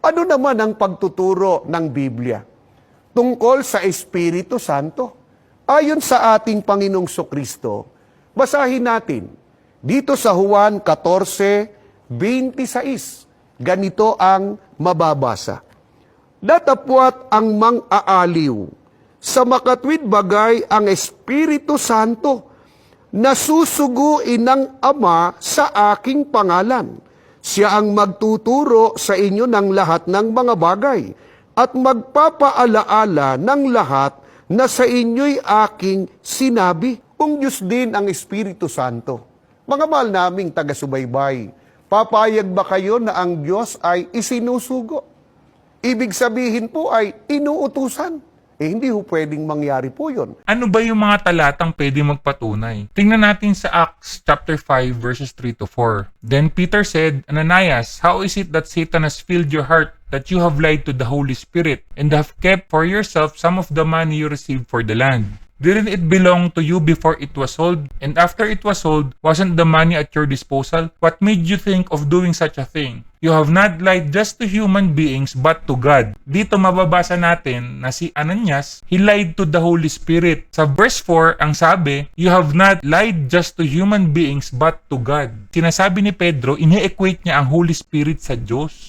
Ano naman ang pagtuturo ng Biblia tungkol sa Espiritu Santo? Ayon sa ating Panginoong Kristo, basahin natin dito sa Juan 14:26. Ganito ang mababasa. Datapwat ang mang-aaliw, sa makatwid bagay ang Espiritu Santo, nasusuguin ng Ama sa aking pangalan. Siya ang magtuturo sa inyo ng lahat ng mga bagay at magpapaalaala ng lahat na sa inyo'y aking sinabi. Kung Diyos din ang Espiritu Santo, mga mahal naming taga-subaybay, papayag ba kayo na ang Diyos ay isinusugo? Ibig sabihin po ay inuutusan. Hindi ho pwedeng mangyari po yun. Ano ba yung mga talatang pwede magpatunay? Tingnan natin sa Acts chapter 5 verses 3 to 4. Then Peter said, Ananias, how is it that Satan has filled your heart that you have lied to the Holy Spirit and have kept for yourself some of the money you received for the land? Didn't it belong to you before it was sold? And after it was sold, wasn't the money at your disposal? What made you think of doing such a thing? You have not lied just to human beings but to God. Dito mababasa natin na si Ananias, he lied to the Holy Spirit. Sa verse 4, ang sabi, you have not lied just to human beings but to God. Sinasabi ni Pedro, ini-equate niya ang Holy Spirit sa Diyos.